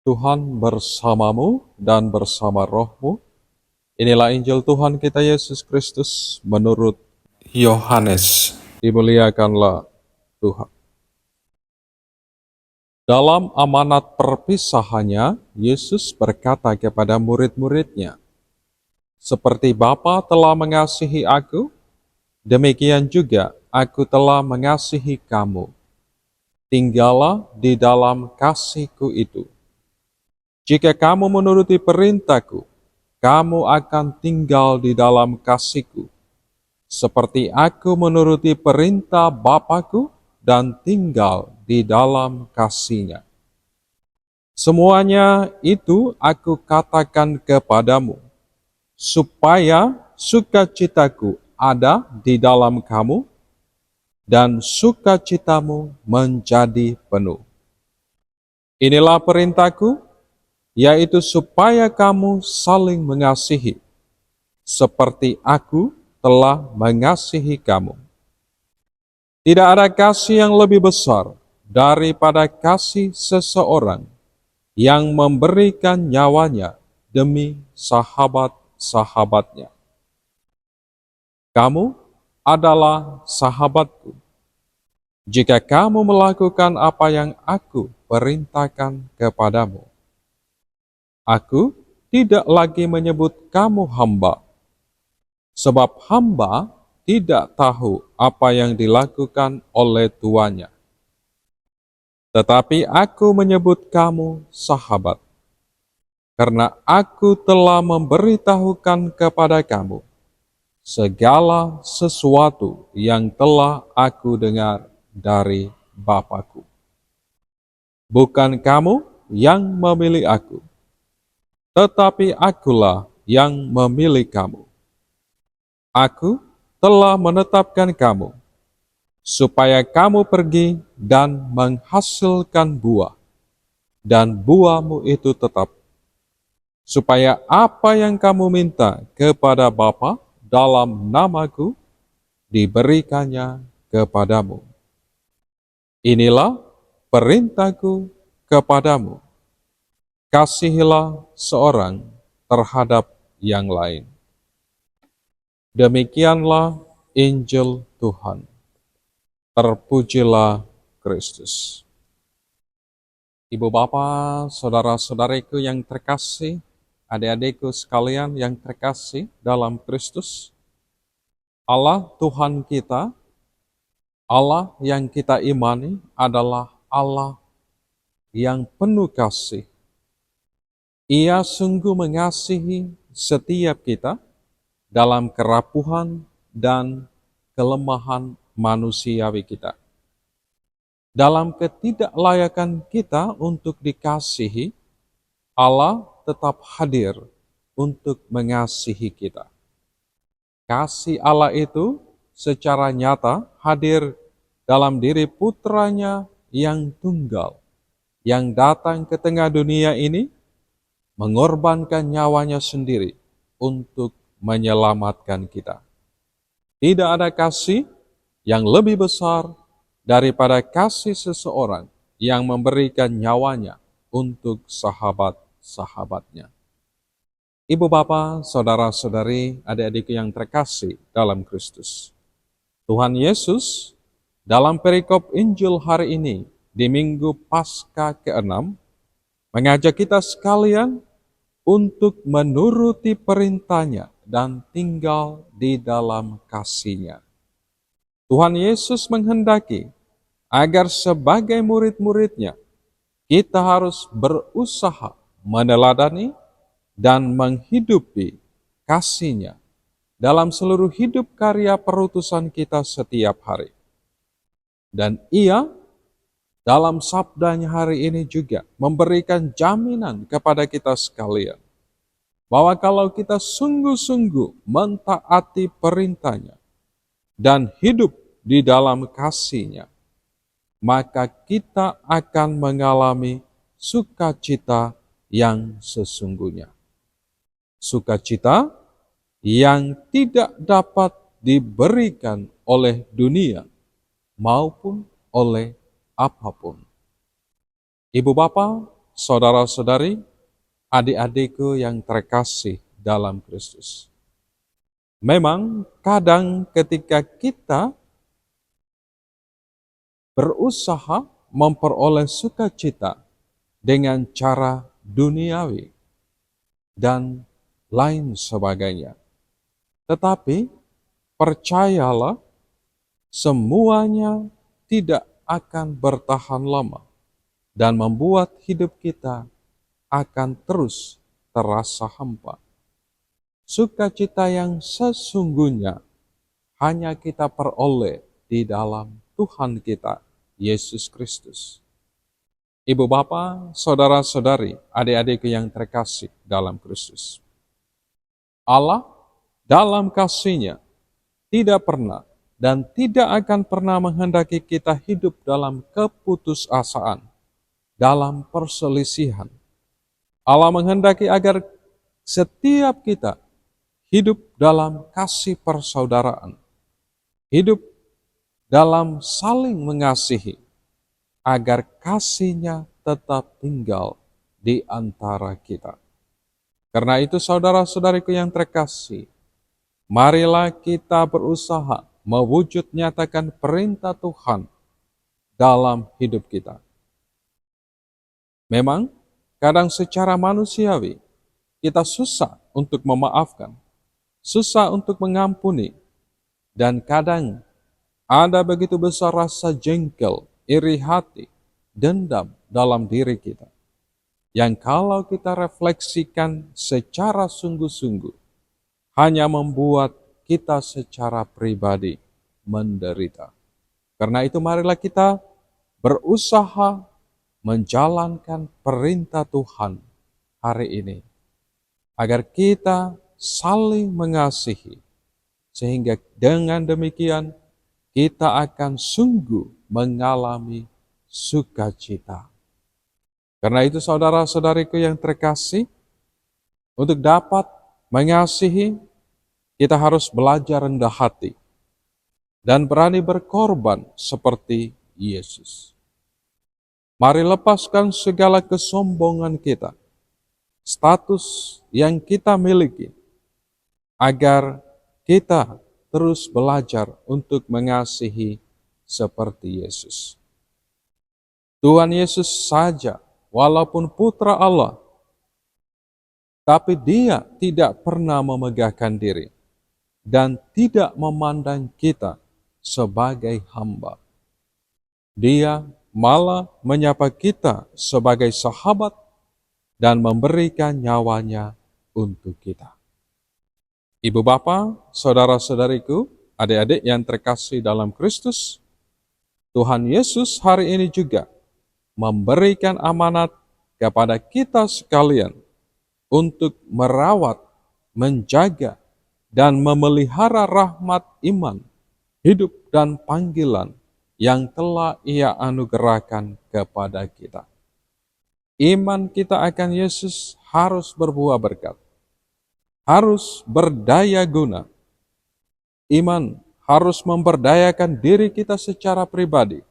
Tuhan bersamamu dan bersama rohmu. Inilah Injil Tuhan kita Yesus Kristus menurut Yohanes. Dimuliakanlah Tuhan. Dalam amanat perpisahannya, Yesus berkata kepada murid-muridnya, "Seperti Bapa telah mengasihi aku, demikian juga aku telah mengasihi kamu. Tinggallah di dalam kasih-Ku itu. Jika kamu menuruti perintah-Ku, kamu akan tinggal di dalam kasih-Ku, seperti aku menuruti perintah Bapa-Ku dan tinggal di dalam kasih-Nya. Semuanya itu aku katakan kepadamu, supaya sukacitaku ada di dalam kamu, dan sukacitamu menjadi penuh. Inilah perintahku, yaitu supaya kamu saling mengasihi, seperti aku telah mengasihi kamu. Tidak ada kasih yang lebih besar daripada kasih seseorang yang memberikan nyawanya demi sahabat-sahabatnya. Kamu adalah sahabatku, jika kamu melakukan apa yang aku perintahkan kepadamu. Aku tidak lagi menyebut kamu hamba, sebab hamba tidak tahu apa yang dilakukan oleh tuannya. Tetapi aku menyebut kamu sahabat, karena aku telah memberitahukan kepada kamu segala sesuatu yang telah aku dengar dari Bapa-Ku. Bukan kamu yang memilih aku, tetapi akulah yang memilih kamu. Aku telah menetapkan kamu, supaya kamu pergi dan menghasilkan buah, dan buahmu itu tetap, supaya apa yang kamu minta kepada Bapa dalam namaku, diberikannya kepadamu. Inilah perintahku kepadamu, kasihilah seorang terhadap yang lain. Demikianlah Injil Tuhan. Terpujilah Kristus. Ibu bapa, saudara-saudariku yang terkasih, adik-adikku sekalian yang terkasih dalam Kristus, Allah Tuhan kita, Allah yang kita imani adalah Allah yang penuh kasih. Ia sungguh mengasihi setiap kita dalam kerapuhan dan kelemahan manusiawi kita. Dalam ketidaklayakan kita untuk dikasihi, Allah tetap hadir untuk mengasihi kita. Kasih Allah itu secara nyata hadir dalam diri putranya yang tunggal, yang datang ke tengah dunia ini, mengorbankan nyawanya sendiri untuk menyelamatkan kita. Tidak ada kasih yang lebih besar daripada kasih seseorang yang memberikan nyawanya untuk sahabat-sahabatnya. Ibu bapa, saudara-saudari, adik-adik yang terkasih dalam Kristus. Tuhan Yesus dalam perikop Injil hari ini di Minggu Paskah ke-6 mengajak kita sekalian untuk menuruti perintahnya dan tinggal di dalam kasih-Nya. Tuhan Yesus menghendaki agar sebagai murid-murid-Nya, kita harus berusaha meneladani dan menghidupi kasih-Nya dalam seluruh hidup karya perutusan kita setiap hari. Dan Ia dalam sabdanya hari ini juga memberikan jaminan kepada kita sekalian, bahwa kalau kita sungguh-sungguh mentaati perintahnya dan hidup di dalam kasih-Nya, maka kita akan mengalami sukacita yang sesungguhnya. Sukacita yang tidak dapat diberikan oleh dunia maupun oleh apapun. Ibu bapa, saudara-saudari, adik-adikku yang terkasih dalam Kristus. Memang kadang ketika kita berusaha memperoleh sukacita dengan cara duniawi dan lain sebagainya. Tetapi percayalah, semuanya tidak akan bertahan lama dan membuat hidup kita akan terus terasa hampa. Sukacita yang sesungguhnya hanya kita peroleh di dalam Tuhan kita, Yesus Kristus. Ibu bapa, saudara-saudari, adik-adikku yang terkasih dalam Kristus. Allah dalam kasih-Nya tidak pernah dan tidak akan pernah menghendaki kita hidup dalam keputusasaan, dalam perselisihan. Allah menghendaki agar setiap kita hidup dalam kasih persaudaraan, hidup dalam saling mengasihi, agar kasih-Nya tetap tinggal di antara kita. Karena itu saudara-saudariku yang terkasih, marilah kita berusaha mewujud nyatakan perintah Tuhan dalam hidup kita. Memang kadang secara manusiawi kita susah untuk memaafkan, susah untuk mengampuni, dan kadang ada begitu besar rasa jengkel, iri hati, dendam dalam diri kita, yang kalau kita refleksikan secara sungguh-sungguh, hanya membuat kita secara pribadi menderita. Karena itu marilah kita berusaha menjalankan perintah Tuhan hari ini, agar kita saling mengasihi, sehingga dengan demikian kita akan sungguh mengalami sukacita. Karena itu saudara-saudariku yang terkasih, untuk dapat mengasihi, kita harus belajar rendah hati dan berani berkorban seperti Yesus. Mari lepaskan segala kesombongan kita, status yang kita miliki, agar kita terus belajar untuk mengasihi seperti Yesus. Tuhan Yesus saja, walaupun putra Allah, tapi Dia tidak pernah memegahkan diri dan tidak memandang kita sebagai hamba. Dia malah menyapa kita sebagai sahabat dan memberikan nyawanya untuk kita. Ibu bapa, saudara-saudariku, adik-adik yang terkasih dalam Kristus, Tuhan Yesus hari ini juga memberikan amanat kepada kita sekalian untuk merawat, menjaga, dan memelihara rahmat iman, hidup, dan panggilan yang telah Ia anugerahkan kepada kita. Iman kita akan Yesus harus berbuah berkat, harus berdaya guna. Iman harus memberdayakan diri kita secara pribadi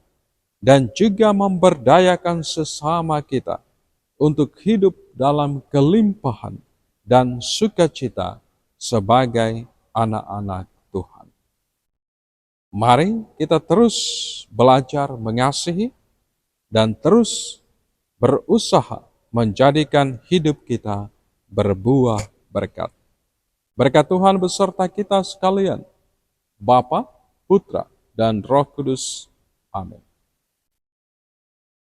dan juga memberdayakan sesama kita untuk hidup dalam kelimpahan dan sukacita sebagai anak-anak Tuhan. Mari kita terus belajar mengasihi dan terus berusaha menjadikan hidup kita berbuah berkat. Berkat Tuhan beserta kita sekalian, Bapa, Putra, dan Roh Kudus. Amin.